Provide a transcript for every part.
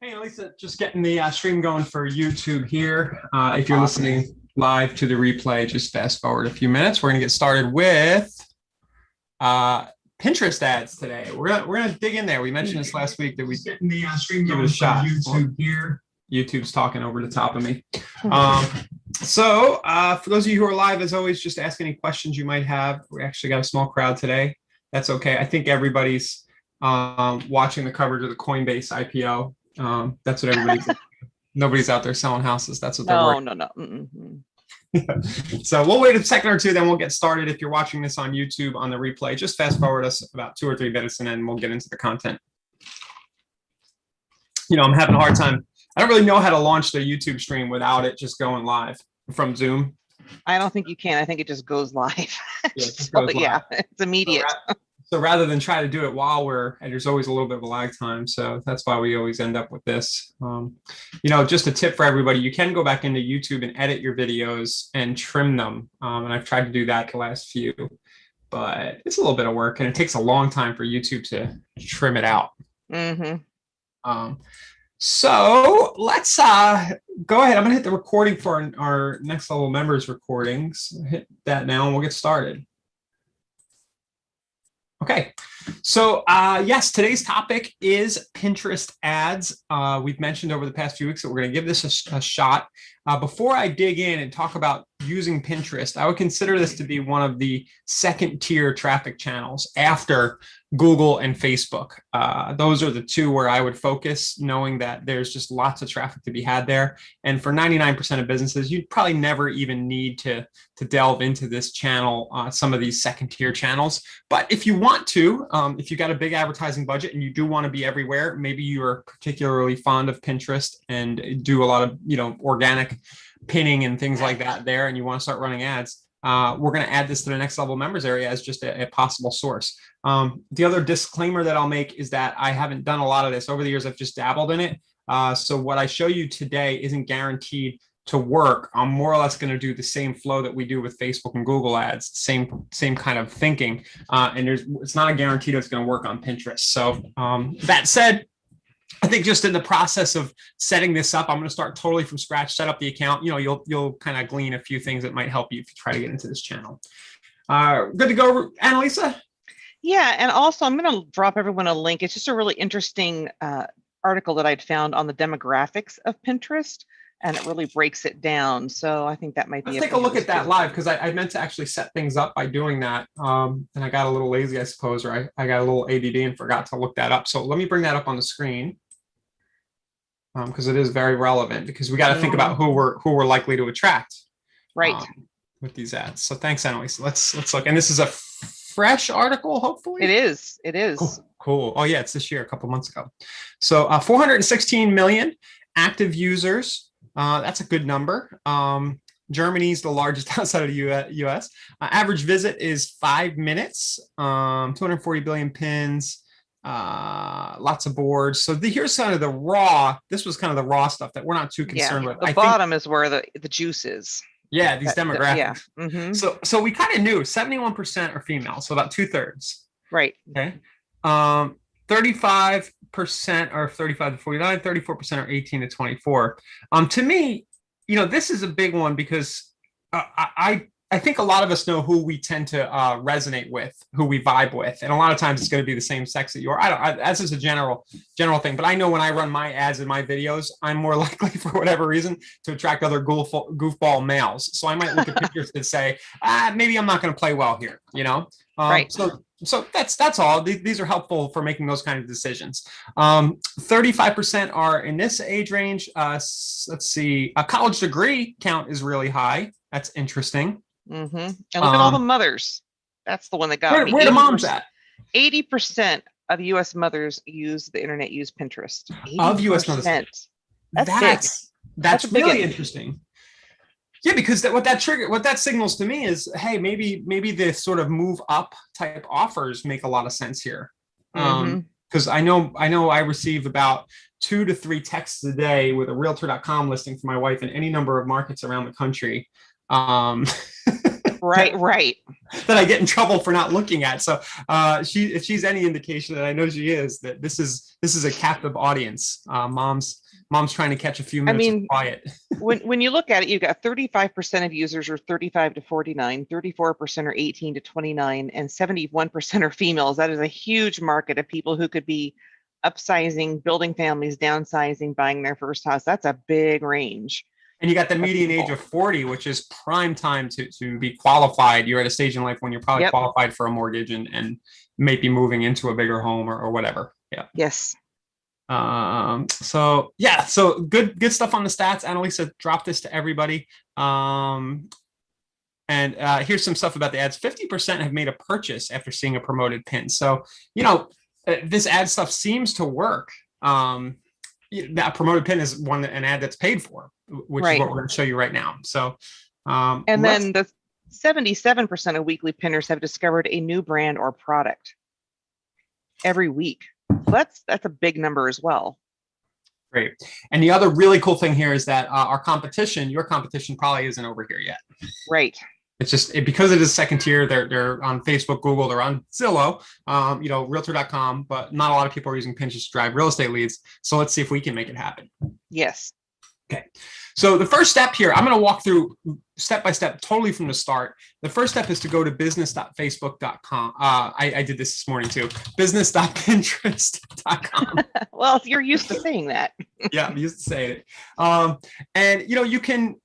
Hey, Lisa, just getting the stream going for YouTube here. If you're Awesome. listening live to the replay, just fast forward a few minutes. We're going to get started with uh, Pinterest ads today. We're gonna dig in there. We mentioned this last week that we getting the stream give it a shot. YouTube here. YouTube's talking over the top of me. For those of you who are live, as always, just ask any questions you might have. We actually got a small crowd today. That's okay. I think everybody's watching the coverage of the Coinbase IPO. That's what nobody's out there selling houses. That's what they're working. No. So we'll wait a second or two, then we'll get started. If you're watching this on YouTube on the replay, just fast forward us about 2 or 3 minutes and then we'll get into the content. I'm having a hard time. I don't really know how to launch the YouTube stream without it just going live from Zoom. I don't think you can. I think it just goes live. Yeah, it's immediate. So rather than try to do it while and there's always a little bit of a lag time. So that's why we always end up with this. Just a tip for everybody, you can go back into YouTube and edit your videos and trim them. And I've tried to do that the last few, but it's a little bit of work and it takes a long time for YouTube to trim it out. So let's go ahead. I'm going to hit the recording for our next level members recordings. Hit that now and we'll get started. Okay, so yes, today's topic is Pinterest ads. We've mentioned over the past few weeks that we're going to give this a shot. Before I dig in and talk about using Pinterest, I would consider this to be one of the second tier traffic channels after Google and Facebook. Those are the two where I would focus, knowing that there's just lots of traffic to be had there. And for 99% of businesses, you'd probably never even need to delve into this channel, some of these second tier channels. But if you want to, if you got a big advertising budget and you do want to be everywhere, maybe you're particularly fond of Pinterest and do a lot of, organic pinning and things like that there, and you want to start running ads, we're going to add this to the next level members area as just a possible source. The other disclaimer that I'll make is that I haven't done a lot of this over the years. I've just dabbled in it. So what I show you today isn't guaranteed to work. I'm more or less going to do the same flow that we do with Facebook and Google ads, same kind of thinking. And it's not a guarantee that it's going to work on Pinterest. So that said, I think just in the process of setting this up, I'm going to start totally from scratch, set up the account. You'll kind of glean a few things that might help you if you try to get into this channel. Good to go, Annalisa? Yeah, and also I'm going to drop everyone a link. It's just a really interesting article that I'd found on the demographics of Pinterest, and it really breaks it down. So I think that might be. Let's take a look at that live, because I meant to actually set things up by doing that. And I got a little lazy, I suppose, or I got a little ADD and forgot to look that up. So let me bring that up on the screen. Because it is very relevant, because we got to think about who we're likely to attract, right, with these ads. So thanks, Annalise. Let's look. And this is a fresh article, hopefully. It is. Cool. Oh yeah, it's this year, a couple months ago. So 416 million active users. That's a good number. Germany's the largest outside of the U.S. Average visit is 5 minutes. 240 billion pins. Lots of boards. So here's kind of the raw. This was kind of the raw stuff that we're not too concerned with. The bottom is where the juice is. Yeah, these demographics. So we kind of knew 71% are female, so about 2/3. Right. Okay. 35% are 35 to 49. 34% are 18 to 24. To me, this is a big one, because I think a lot of us know who we tend to resonate with, who we vibe with, and a lot of times it's going to be the same sex that you are. That's just a general thing, but I know when I run my ads and my videos, I'm more likely, for whatever reason, to attract other goofball males. So I might look at pictures and say, maybe I'm not going to play well here, Right. So that's all. These are helpful for making those kind of decisions. 35% are in this age range. Let's see, a college degree count is really high. That's interesting. And look at all the mothers. That's the one that got me. Where the moms at? 80% of U.S. mothers use Pinterest. 80%. Of U.S. mothers. That's really interesting. Yeah, because what that signals to me is, hey, maybe the sort of move up type offers make a lot of sense here. Because I know I receive about 2 to 3 texts a day with a Realtor.com listing for my wife in any number of markets around the country. Right, right. that I get in trouble for not looking at. So if she's any indication, that I know she is, that this is a captive audience. Mom's trying to catch a few I minutes of mean, quiet. when you look at it, you've got 35% of users are 35 to 49, 34% are 18 to 29, and 71% are females. That is a huge market of people who could be upsizing, building families, downsizing, buying their first house. That's a big range. And you got the median age of 40, which is prime time to be qualified. You're at a stage in life when you're probably qualified for a mortgage and maybe moving into a bigger home or whatever. Yeah. Yes. So yeah, so good stuff on the stats. Annalisa dropped this to everybody. And here's some stuff about the ads. 50% have made a purchase after seeing a promoted pin. So, this ad stuff seems to work. That promoted pin is an ad that's paid for, which is what we're going to show you right now. So, and then the 77% of weekly pinners have discovered a new brand or product every week. So that's a big number as well. Great. And the other really cool thing here is that your competition probably isn't over here yet. Right. It's just because it is second tier. They're on Facebook, Google, they're on Zillow, Realtor.com, but not a lot of people are using Pinterest to drive real estate leads. So let's see if we can make it happen. Yes. Okay. So the first step here, I'm going to walk through step by step, totally from the start. The first step is to go to business.facebook.com. I did this morning too. Business.pinterest.com. Well, you're used to saying that. Yeah, I'm used to saying it. And you can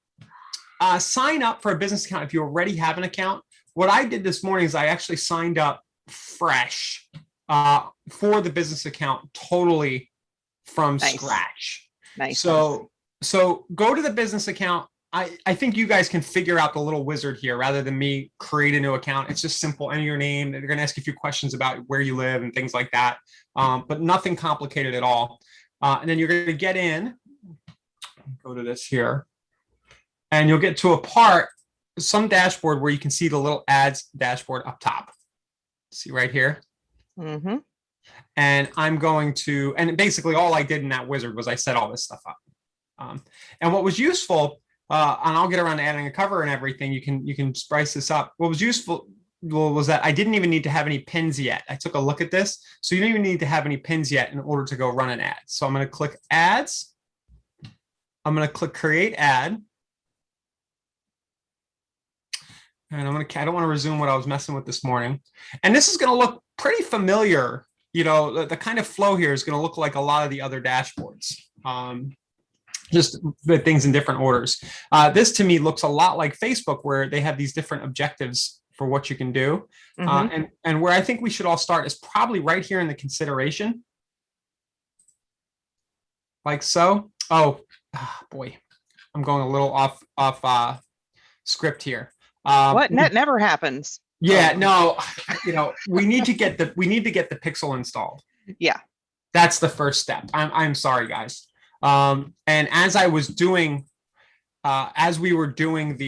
sign up for a business account if you already have an account. What I did this morning is I actually signed up fresh for the business account totally from scratch. Nice. So go to the business account. I think you guys can figure out the little wizard here rather than me create a new account. It's just simple. Enter your name. They're going to ask you a few questions about where you live and things like that, but nothing complicated at all. And then you're going to get in. Go to this here. And you'll get to a part, some dashboard where you can see the little ads dashboard up top. See right here? Mm-hmm. And I'm going to, and basically all I did in that wizard was I set all this stuff up. And what was useful, and I'll get around to adding a cover and everything, you can spice this up. What was useful was that I didn't even need to have any pins yet. I took a look at this. So you don't even need to have any pins yet in order to go run an ad. So I'm going to click ads. I'm going to click create ad. And I don't want to resume what I was messing with this morning. And this is going to look pretty familiar. The kind of flow here is going to look like a lot of the other dashboards. Just the things in different orders. This to me looks a lot like Facebook, where they have these different objectives for what you can do. Mm-hmm. And where I think we should all start is probably right here in the consideration. Like so. Oh boy, I'm going a little off script here. What? That never happens. Yeah, no, we need to get the pixel installed. Yeah, that's the first step. I'm sorry, guys. And as we were doing as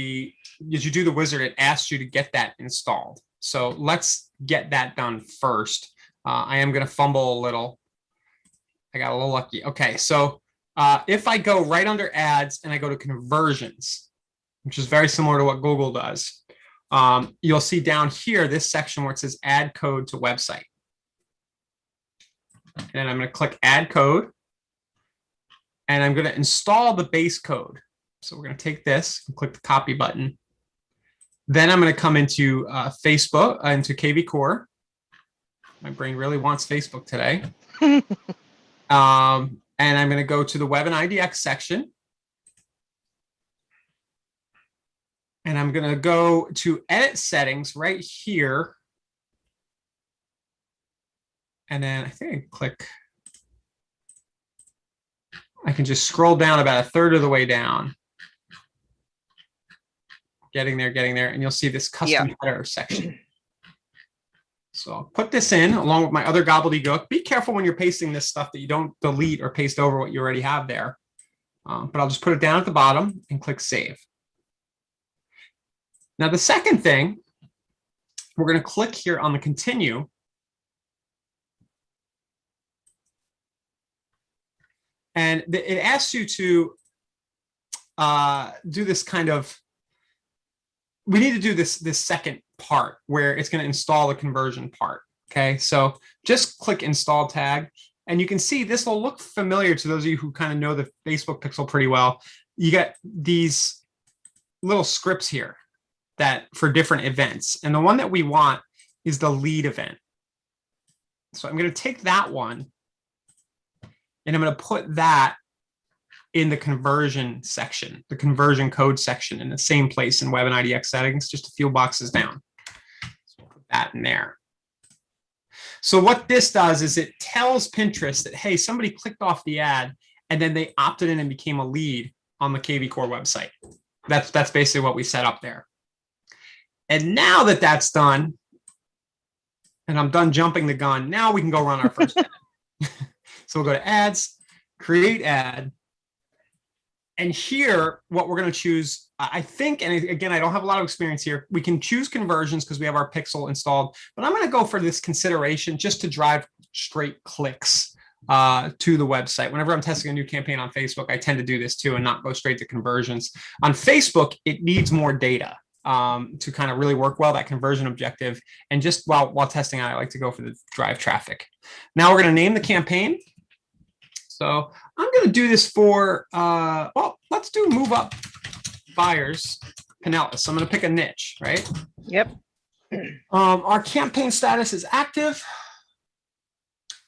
you do the wizard, it asks you to get that installed. So let's get that done first. I am going to fumble a little. I got a little lucky. Okay, so if I go right under ads and I go to conversions, which is very similar to what Google does, you'll see down here this section where it says add code to website. And I'm going to click add code. And I'm going to install the base code. So we're going to take this and click the copy button. Then I'm going to come into Facebook, into KV Core. My brain really wants Facebook today. And I'm going to go to the Web and IDX section. And I'm going to go to edit settings right here. And then I think I click. I can just scroll down about a third of the way down. Getting there, and you'll see this custom header section. So I'll put this in along with my other gobbledygook. Be careful when you're pasting this stuff that you don't delete or paste over what you already have there. But I'll just put it down at the bottom and click save. Now, the second thing, we're going to click here on the continue. And it asks you to do this kind of we need to do this second part where it's going to install the conversion part. Okay, so just click install tag, and you can see this will look familiar to those of you who kind of know the Facebook pixel pretty well. You get these little scripts here that for different events, and the one that we want is the lead event. So I'm going to take that one and I'm going to put that in the conversion section, the conversion code section, in the same place in Web and IDX settings, just a few boxes down. So we'll put that in there. So what this does is it tells Pinterest that, hey, somebody clicked off the ad and then they opted in and became a lead on the KV Core website. That's basically what we set up there. And now that that's done, and I'm done jumping the gun, now we can go run our first ad. So we'll go to ads, create ad. And here, what we're going to choose, I think, and again, I don't have a lot of experience here. We can choose conversions because we have our pixel installed, but I'm going to go for this consideration just to drive straight clicks to the website. Whenever I'm testing a new campaign on Facebook, I tend to do this too and not go straight to conversions. On Facebook, it needs more data to kind of really work well, that conversion objective. And just while testing out, I like to go for the drive traffic. Now we're going to name the campaign. So I'm going to do this for, well, let's do move up buyers, Pinellas. So I'm going to pick a niche, right? Yep. Our campaign status is active.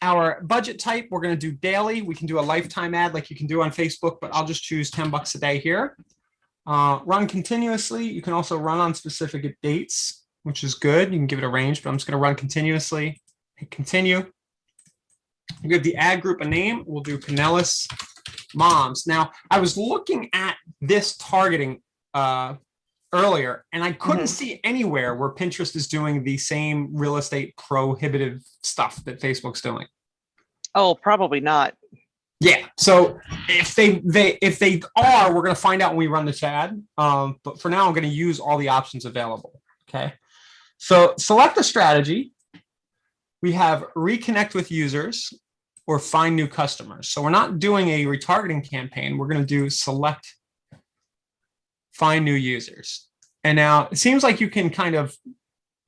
Our budget type, we're going to do daily. We can do a lifetime ad like you can do on Facebook, but I'll just choose 10 bucks a day here. Run continuously. You can also run on specific dates, which is good. You can give it a range, but I'm just going to run continuously. Hit continue. You give the ad group a name. We'll do Pinellas Moms. Now, I was looking at this targeting earlier, and I couldn't see anywhere where Pinterest is doing the same real estate prohibitive stuff that Facebook's doing. Oh, probably not. Yeah. So if they are, we're going to find out when we run this ad. But for now, I'm going to use all the options available. Okay. So select the strategy. We have reconnect with users or find new customers. So we're not doing a retargeting campaign. We're going to do select find new users. And now it seems like you can kind of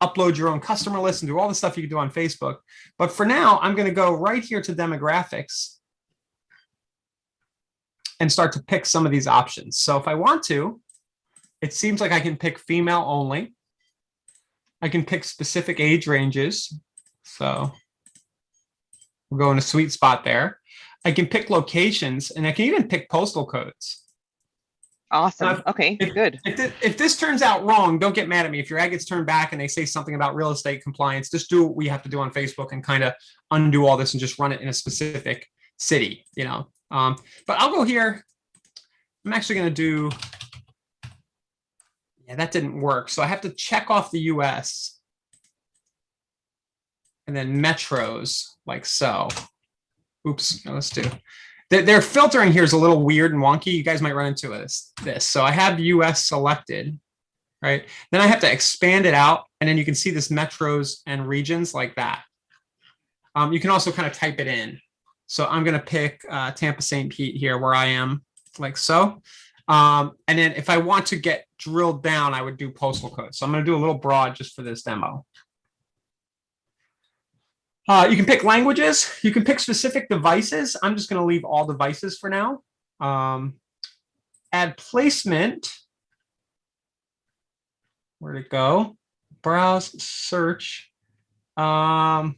upload your own customer list and do all the stuff you can do on Facebook. But for now, I'm going to go right here to demographics and start to pick some of these options. So if I want to, it seems like I can pick female only. I can pick specific age ranges. So we'll go in a sweet spot there. I can pick locations, and I can even pick postal codes. Awesome. Okay, good. If this turns out wrong, don't get mad at me. If your ad gets turned back and they say something about real estate compliance, just do what we have to do on Facebook and kind of undo all this and just run it in a specific city, you know. But I'll go here. I'm actually going to do, yeah, that didn't work. So I have to check off the US and then metros like so. Oops, no, let's do. Their filtering here is a little weird and wonky. You guys might run into this. So I have US selected, right? Then I have to expand it out, and then you can see this metros and regions like that. You can also kind of type it in. So I'm going to pick Tampa St. Pete here where I am, like so. And then if I want to get drilled down, I would do postal code. So I'm going to do a little broad just for this demo. You can pick languages. You can pick specific devices. I'm just going to leave all devices for now. Add placement. Where'd it go? Browse, search. I'm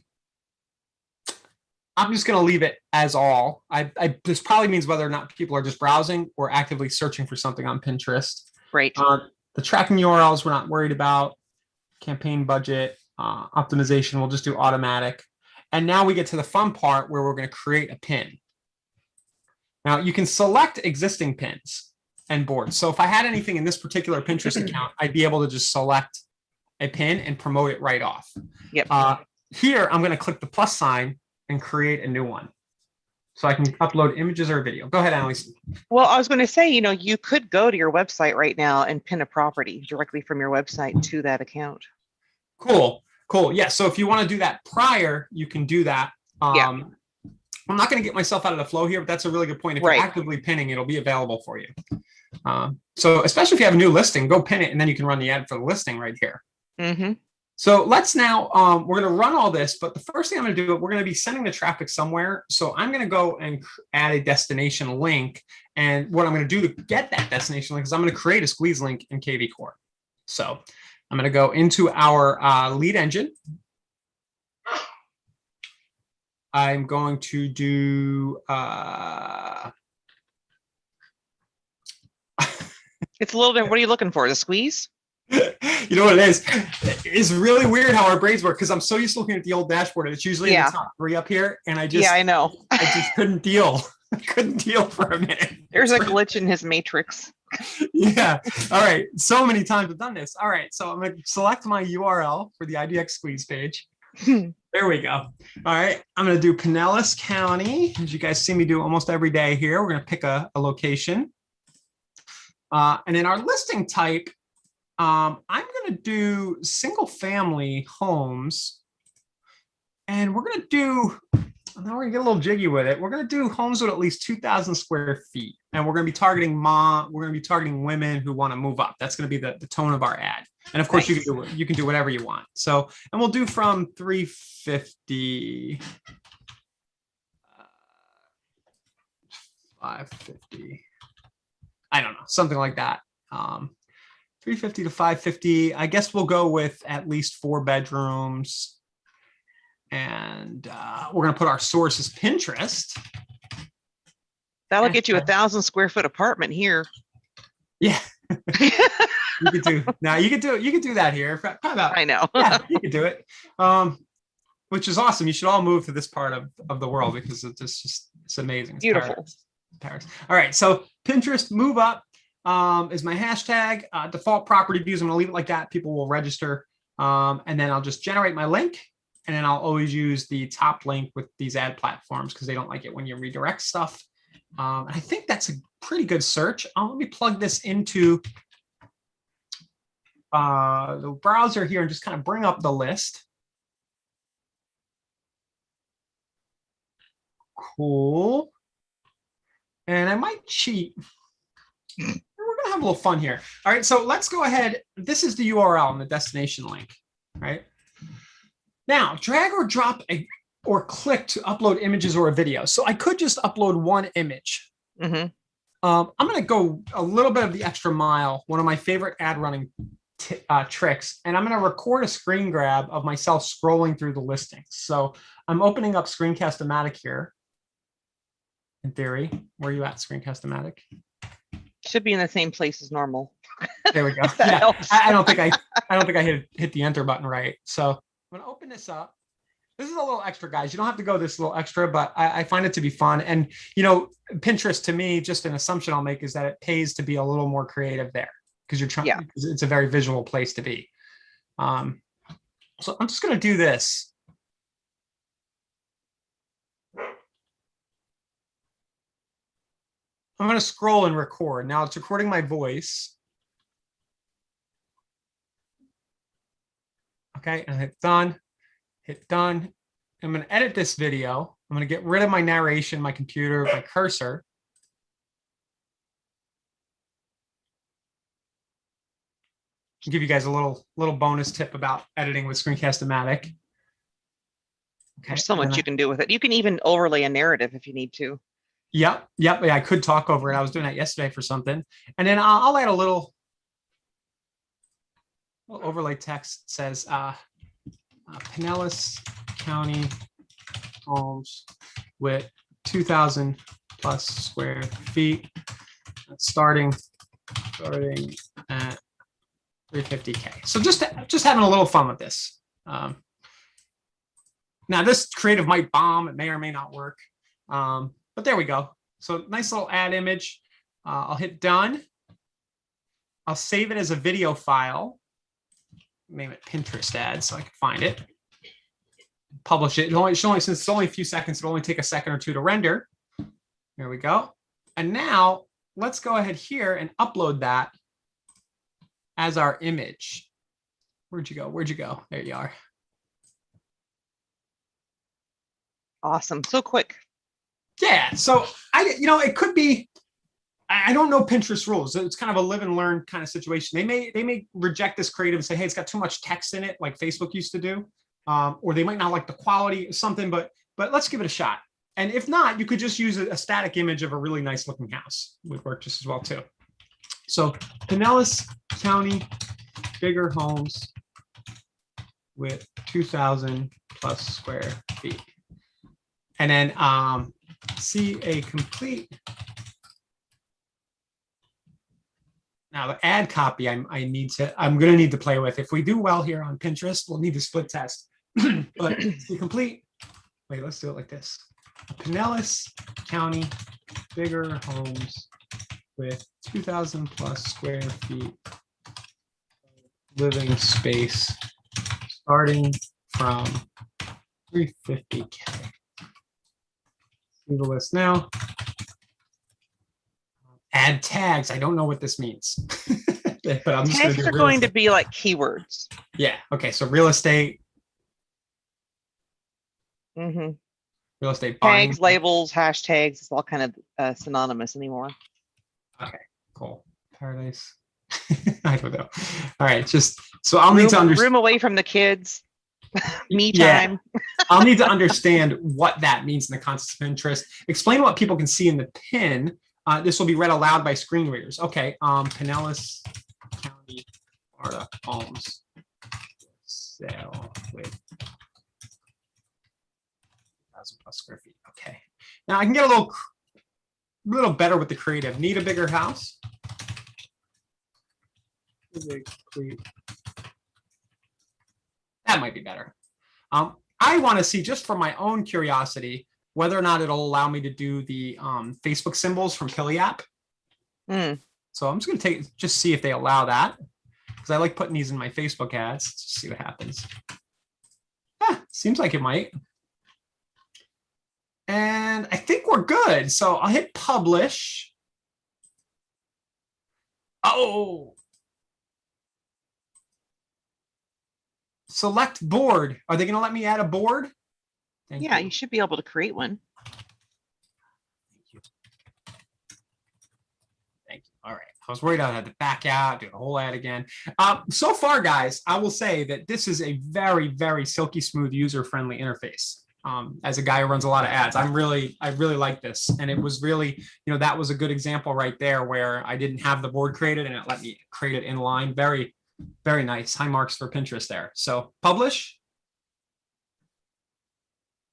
just going to leave it as all. This probably means whether or not people are just browsing or actively searching for something on Pinterest. Great. The tracking URLs we're not worried about. Campaign budget, optimization, we'll just do automatic. And now we get to the fun part where we're going to create a pin. Now you can select existing pins and boards. So if I had anything in this particular Pinterest account, I'd be able to just select a pin and promote it right off. Yep. Here, I'm going to click the plus sign and create a new one. So I can upload images or a video. Go ahead, Annalise. Well, I was going to say, you know, you could go to your website right now and pin a property directly from your website to that account. Cool. Yeah. So if you want to do that prior, you can do that. Yeah. I'm not going to get myself out of the flow here, but that's a really good point. If you're actively pinning, it'll be available for you. So especially if you have a new listing, go pin it and then you can run the ad for the listing right here. Mm-hmm. So let's now, we're going to run all this, but the first thing I'm going to do, we're going to be sending the traffic somewhere. So I'm going to go and add a destination link. And what I'm going to do to get that destination link is I'm going to create a squeeze link in KV Core. So I'm going to go into our lead engine. I'm going to do, It's a little bit, what are you looking for? The squeeze? you know what it is? It's really weird how our brains work because I'm so used to looking at the old dashboard and it's usually in the top 3 up here. And I know. I just couldn't deal. I couldn't deal for a minute. There's a glitch in his matrix. Yeah. All right. So many times I've done this. All right. So I'm going to select my URL for the IDX squeeze page. There we go. All right. I'm going to do Pinellas County. As you guys see me do almost every day here, we're going to pick a location. And in our listing type, I'm going to do single family homes. And we're going to do, now we're going to get a little jiggy with it. We're going to do homes with at least 2,000 square feet. And we're going to be targeting women who want to move up. That's going to be the tone of our ad. And of course, nice. you can do whatever you want. So, and we'll do from 350, 550. I don't know, something like that. 350 to 550. I guess we'll go with at least 4 bedrooms. And we're going to put our source as Pinterest. That'll get you 1,000 square foot apartment here. Yeah. You could do that here. About, I know. Yeah, you could do it. Which is awesome. You should all move to this part of the world because it's amazing. It's beautiful. Paris. All right. So Pinterest move up is my hashtag. Default property views. I'm going to leave it like that. People will register. And then I'll just generate my link. And then I'll always use the top link with these ad platforms because they don't like it when you redirect stuff. I think that's a pretty good search. Let me plug this into the browser here and just kind of bring up the list. Cool. And I might cheat. We're going to have a little fun here. All right, so let's go ahead. This is the URL and the destination link, right? Now, drag or drop or click to upload images or a video. So I could just upload one image. Mm-hmm. I'm going to go a little bit of the extra mile, one of my favorite ad running tricks, and I'm going to record a screen grab of myself scrolling through the listings. So I'm opening up Screencast-O-Matic here. In theory, where are you at, Screencast-O-Matic? Should be in the same place as normal. There we go. Yeah, I don't think I hit the enter button right. So I'm going to open this up. This is a little extra, guys. You don't have to go this little extra, but I find it to be fun. And, you know, Pinterest, to me, just an assumption I'll make is that it pays to be a little more creative there because you're trying. Yeah. It's a very visual place to be. So I'm just going to do this. I'm going to scroll and record. Now it's recording my voice. Okay, and hit done. Hit done. I'm going to edit this video. I'm going to get rid of my narration, my computer, my cursor. I'll give you guys a little bonus tip about editing with Screencast-O-Matic. Okay, there's so much you can do with it. You can even overlay a narrative if you need to. Yep. Yeah, I could talk over it. I was doing that yesterday for something. And then I'll add a little overlay text. Says Pinellas County homes with 2,000 plus square feet, starting at 350K. So just having a little fun with this. Now this creative might bomb. It may or may not work. But there we go. So nice little ad image. I'll hit done. I'll save it as a video file. Name it Pinterest ad so I can find it. Publish it. Since it's only a few seconds, it'll only take a second or two to render. There we go. And now let's go ahead here and upload that as our image. Where'd you go? Where'd you go? There you are. Awesome. So quick. Yeah. So it could be, I don't know Pinterest rules. It's kind of a live and learn kind of situation. They may reject this creative and say, hey, it's got too much text in it, like Facebook used to do, or they might not like the quality or something. But let's give it a shot. And if not, you could just use a static image of a really nice looking house. Would work just as well too. So Pinellas County, bigger homes with 2,000 plus square feet. And then see a complete. Now the ad copy I'm going to need to play with. If we do well here on Pinterest, we'll need to split test. But see complete. Wait, let's do it like this. Pinellas County, bigger homes with 2,000 plus square feet living space, starting from 350K. See the list now. Add tags. I don't know what this means, but I'm just tags are going to be like keywords. Yeah. Okay. So real estate. Mm-hmm. Real estate buying. Tags, labels, hashtags. It's all kind of synonymous anymore. Okay. Cool. Paradise. I don't know. All right. Just so I'll need to understand. Room away from the kids. Me time. Yeah. I'll need to understand what that means in the context of Pinterest. Explain what people can see in the pin. This will be read aloud by screen readers. Okay. Pinellas County, Florida homes sale with 1,000 plus square feet. Okay. Now I can get a little better with the creative. Need a bigger house? That might be better. I want to see, just for my own curiosity, whether or not it'll allow me to do the Facebook symbols from Pili app. So I'm just going to just see if they allow that, because I like putting these in my Facebook ads. Let's just see what happens. Seems like it might. And I think we're good. So I'll hit publish. Oh. Select board. Are they going to let me add a board? Yeah, you should be able to create one. Thank you. All right. I was worried I had to back out, do the whole ad again. So far, guys, I will say that this is a very, very silky smooth, user-friendly interface. As a guy who runs a lot of ads, I really like this. And it was really, that was a good example right there where I didn't have the board created and it let me create it in line. Very, very nice. High marks for Pinterest there. So publish.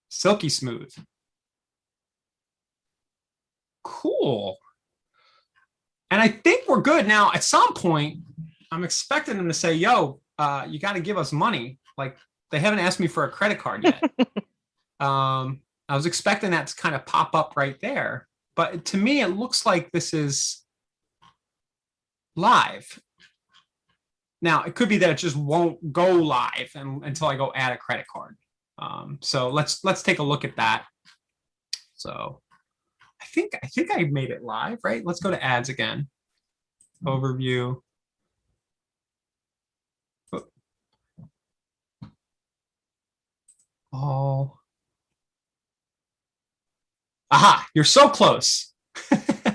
Silky smooth. Cool. And I think we're good. Now, at some point, I'm expecting them to say, yo, you got to give us money. Like, they haven't asked me for a credit card yet. I was expecting that to kind of pop up right there. But to me, it looks like this is live. Now, it could be that it just won't go live until I go add a credit card. So let's take a look at that. So I think I made it live, right? Let's go to ads again. Overview. Oh. Aha, you're so close.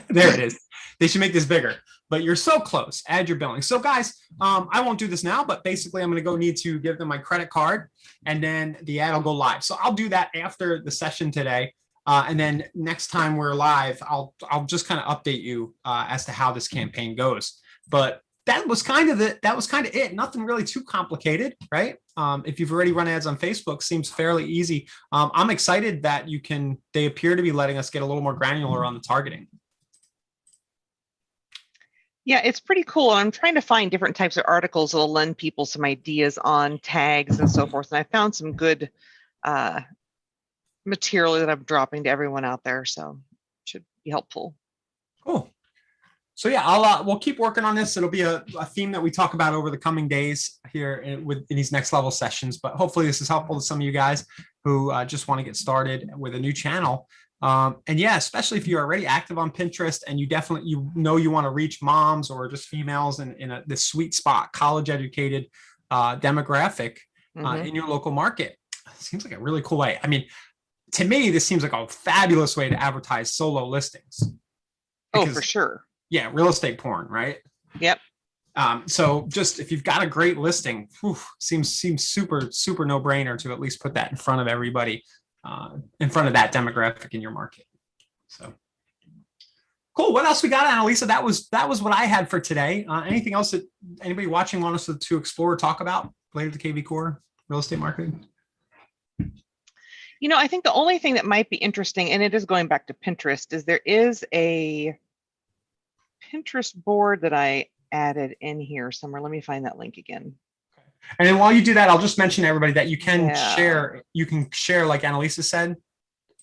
There it is. They should make this bigger, but you're so close. Add your billing. So guys, I won't do this now, but basically I'm going to need to give them my credit card and then the ad will go live. So I'll do that after the session today. And then next time we're live, I'll just kind of update you as to how this campaign goes. But that was kind of it. Nothing really too complicated, right? If you've already run ads on Facebook, seems fairly easy. I'm excited that they appear to be letting us get a little more granular on the targeting. Yeah, it's pretty cool. I'm trying to find different types of articles that'll lend people some ideas on tags and so forth. And I found some good material that I'm dropping to everyone out there. So it should be helpful. Cool. So yeah, we'll keep working on this. It'll be a theme that we talk about over the coming days here in these next level sessions. But hopefully this is helpful to some of you guys who just want to get started with a new channel. And yeah, especially if you're already active on Pinterest and you want to reach moms or just females in this sweet spot, college educated demographic in your local market. It seems like a really cool way. I mean, to me, this seems like a fabulous way to advertise solo listings. Oh, for sure. yeah, real estate porn, right? Yep. So just if you've got a great listing, seems super no brainer to at least put that in front of everybody, in front of that demographic in your market. So cool. What else we got, Annalisa? That was what I had for today. Anything else that anybody watching want us to explore or talk about related to KV Core real estate marketing? I think the only thing that might be interesting, and it is going back to Pinterest, is there is a Pinterest board that I added in here somewhere. Let me find that link again. And then while you do that, I'll just mention to everybody that you can Yeah. share, like Annalisa said,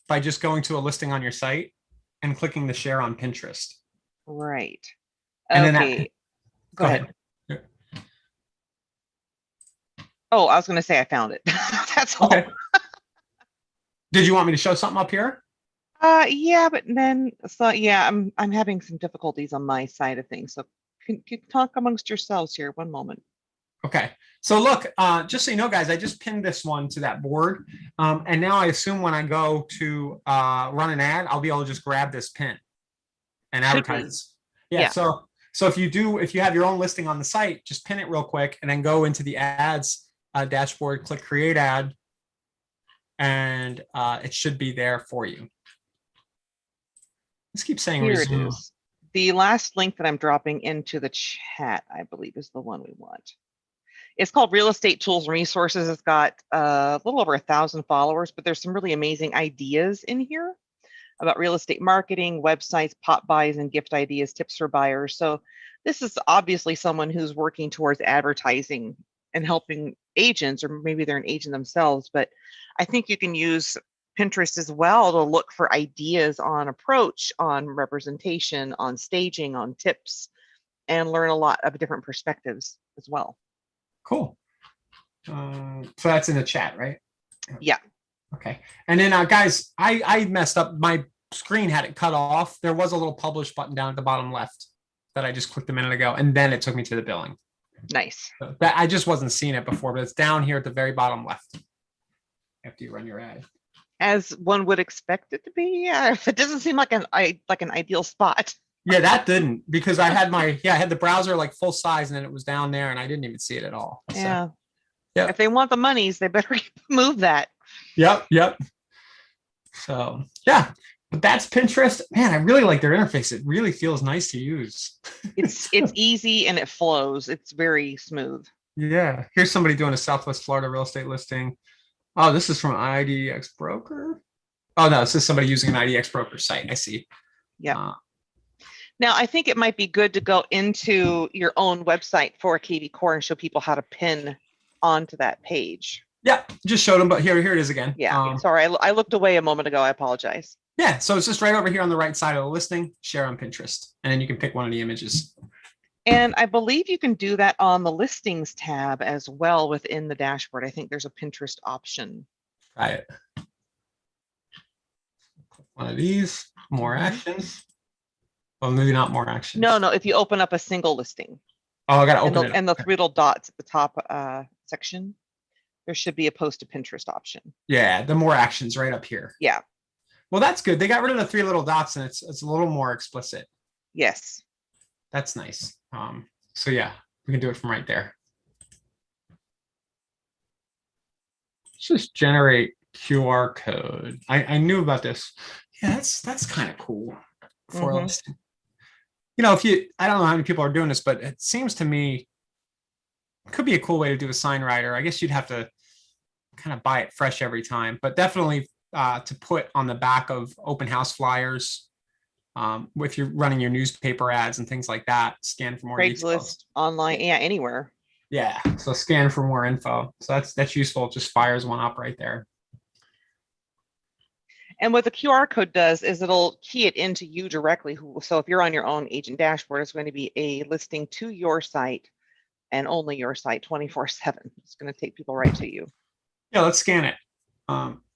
by just going to a listing on your site and clicking the share on Pinterest. Right. And Okay. then go ahead. Oh, I was going to say I found it. That's all. Okay. Did you want me to show something up here? Yeah, but then yeah, I'm having some difficulties on my side of things. So can talk amongst yourselves here. One moment. Okay. So look, just so you know, guys, I just pinned this one to that board. And now I assume when I go to run an ad, I'll be able to just grab this pin and advertise. Yeah. So if you have your own listing on the site, just pin it real quick and then go into the ads dashboard, click create ad, and it should be there for you. Let's keep saying here resume. it is. The last link that I'm dropping into the chat, I believe, is the one we want. It's called Real Estate Tools and Resources. It's got a little over 1,000 followers, but there's some really amazing ideas in here about real estate marketing, websites, pop buys, and gift ideas, tips for buyers. So this is obviously someone who's working towards advertising and helping agents, or maybe they're an agent themselves, but I think you can use Pinterest as well to look for ideas on approach, on representation, on staging, on tips, and learn a lot of different perspectives as well. Cool. So that's in the chat, right? Yeah. Okay. And then guys, I messed up. My screen had it cut off. There was a little publish button down at the bottom left that I just clicked a minute ago, and then it took me to the billing. Nice. So that I just wasn't seeing it before, but it's down here at the very bottom left after you run your ad. As one would expect it to be. Yeah, it doesn't seem like an ideal spot. Yeah, that didn't, because I had I had the browser like full size and then it was down there and I didn't even see it at all. Yeah. So, yeah. If they want the monies, they better move that. Yep. So yeah, but that's Pinterest. Man, I really like their interface. It really feels nice to use. It's easy and it flows. It's very smooth. Yeah. Here's somebody doing a Southwest Florida real estate listing. Oh, this is from IDX Broker. Oh no, this is somebody using an IDX Broker site. I see. Yeah. Now, I think it might be good to go into your own website for KV Core and show people how to pin onto that page. Yeah, just showed them, but here it is again. Yeah, sorry, I looked away a moment ago. I apologize. Yeah, so it's just right over here on the right side of the listing, share on Pinterest, and then you can pick one of the images. And I believe you can do that on the listings tab as well within the dashboard. I think there's a Pinterest option. Try it. One of these, more actions. Well, maybe not more actions. No, if you open up a single listing. Oh, I got to open it. And the 3 little dots at the top section, there should be a post to Pinterest option. Yeah, the more actions right up here. Yeah. Well, that's good. They got rid of the 3 little dots and it's a little more explicit. Yes. That's nice. So yeah, we can do it from right there. Let's just generate QR code. I knew about this. Yeah, that's kind of cool for a listing. I don't know how many people are doing this, but it seems to me it could be a cool way to do a sign writer. I guess you'd have to kind of buy it fresh every time, but definitely to put on the back of open house flyers, if you're running your newspaper ads and things like that, scan for more Craigslist, details. online, yeah, anywhere. Yeah, so scan for more info. So that's useful. It just fires one up right there. And what the QR code does is it'll key it into you directly. So if you're on your own agent dashboard, it's going to be a listing to your site and only your site 24/7. It's going to take people right to you. Yeah, let's scan it.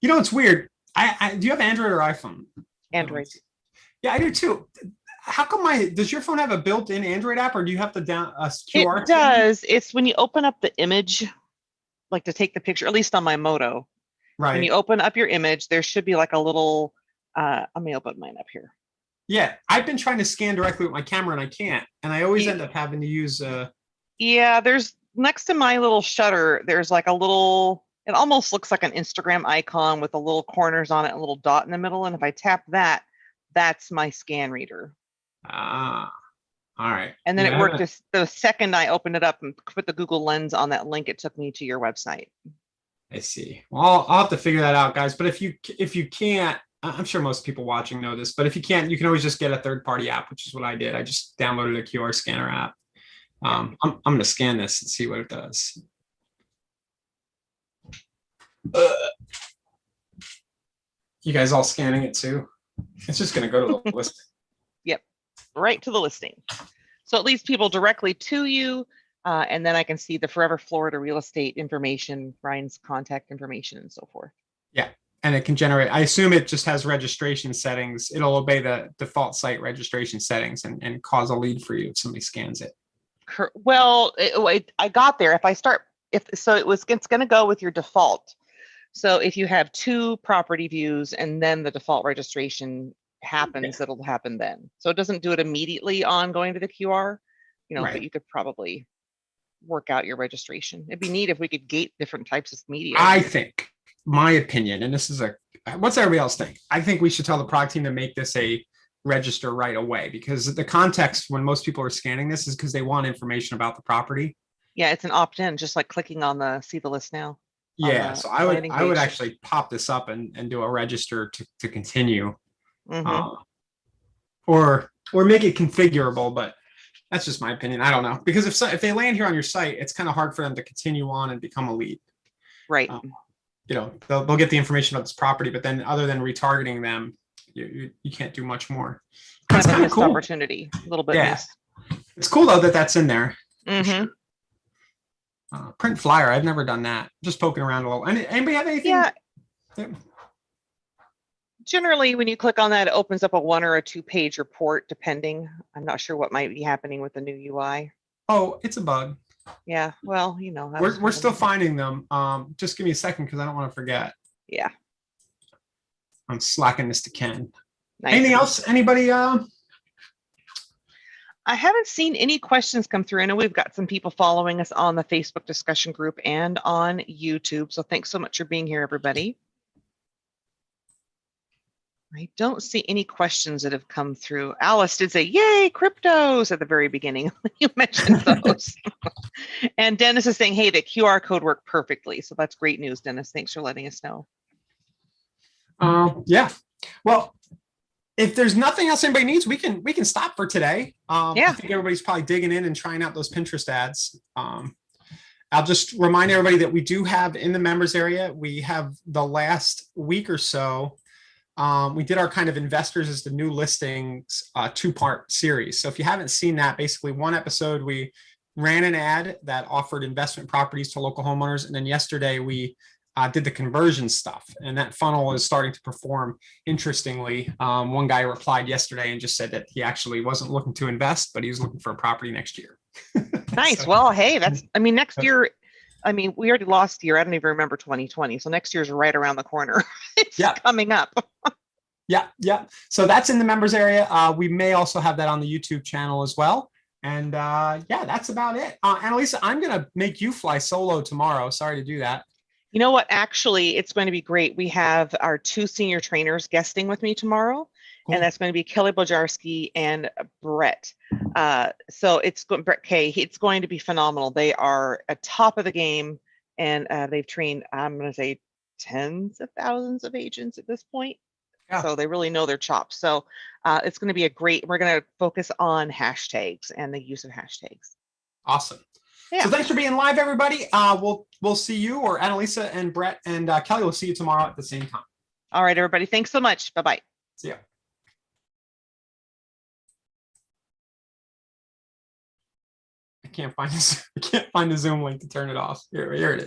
It's weird. Do you have Android or iPhone? Android. Yeah, I do too. How come does your phone have a built-in Android app, or do you have to down a QR? It does. It's when you open up the image, like to take the picture, at least on my Moto. Right. When you open up your image, there should be like a little, let me open mine up here. Yeah, I've been trying to scan directly with my camera and I can't. And I always end up having to use Yeah, there's next to my little shutter, there's like a little, it almost looks like an Instagram icon with the little corners on it, a little dot in the middle. And if I tap that, that's my scan reader. all right. And then it Yeah, worked just the second I opened it up and put the Google Lens on that link, it took me to your website. I see. Well, I'll have to figure that out, guys. But if you can't, I'm sure most people watching know this, but if you can't, you can always just get a third-party app, which is what I did. I just downloaded a QR scanner app. I'm going to scan this and see what it does. You guys all scanning it too? It's just going to go to the listing. Yep, right to the listing. So it leads people directly to you. And then I can see the Forever Florida real estate information, Brian's contact information, and so forth. Yeah. And it can generate, I assume it just has registration settings. It'll obey the default site registration settings and cause a lead for you if somebody scans it. Well, I got there. If I start, it's going to go with your default. So if you have two property views and then the default registration happens, it'll happen then. So it doesn't do it immediately on going to the QR, Right. but you could probably work out your registration. It'd be neat if we could gate different types of media. I think, my opinion, and this is what's everybody else think? I think we should tell the product team to make this a register right away, because the context when most people are scanning this is because they want information about the property. Yeah, it's an opt-in, just like clicking on the see the list now. Yeah, so I would actually pop this up and do a register to continue, or make it configurable. But that's just my opinion. I don't know, because if they land here on your site, it's kind of hard for them to continue on and become a lead. Right. They'll get the information about this property, but then other than retargeting them, you can't do much more. It's kind of cool opportunity, a little bit. Yeah, it's cool though that's in there. Sure. Print flyer. I've never done that. Just poking around a little. Anybody have anything? Yeah. Generally, when you click on that, it opens up a 1 or a 2-page report, depending. I'm not sure what might be happening with the new UI. Oh, it's a bug. Yeah. Well, we're still finding them. Just give me a second because I don't want to forget. Yeah. I'm slacking this to Ken. Nice. Anything else? Anybody? I haven't seen any questions come through. I know we've got some people following us on the Facebook discussion group and on YouTube. So thanks so much for being here, everybody. I don't see any questions that have come through. Alice did say, yay, cryptos at the very beginning. You mentioned those. And Dennis is saying, hey, the QR code worked perfectly. So that's great news, Dennis. Thanks for letting us know. Yeah. Well, if there's nothing else anybody needs, we can stop for today. I think everybody's probably digging in and trying out those Pinterest ads. I'll just remind everybody that we do have in the members area, we have the last week or so, we did our kind of investors as the new listings 2-part series. So if you haven't seen that, basically one episode, we ran an ad that offered investment properties to local homeowners. And then yesterday we did the conversion stuff, and that funnel is starting to perform interestingly. One guy replied yesterday and just said that he actually wasn't looking to invest, but he was looking for a property next year. Nice. So, well, hey, next year, we already lost the year. I don't even remember 2020. So next year's right around the corner. It's coming up. Yeah. So that's in the members area. We may also have that on the YouTube channel as well. And that's about it. Annalisa, I'm going to make you fly solo tomorrow. Sorry to do that. You know what? Actually, it's going to be great. We have our 2 senior trainers guesting with me tomorrow, and that's going to be Kelly Bojarski and Brett. So Brett Kay. It's going to be phenomenal. They are at top of the game, and they've trained, I'm going to say, tens of thousands of agents at this point. Yeah. So they really know their chops. So it's going to be we're going to focus on hashtags and the use of hashtags. Awesome. Yeah. So thanks for being live, everybody. We'll see you, or Annalisa and Brett and Kelly will see you tomorrow at the same time. All right, everybody. Thanks so much. Bye-bye. See ya. I can't find the Zoom link to turn it off. Here it is.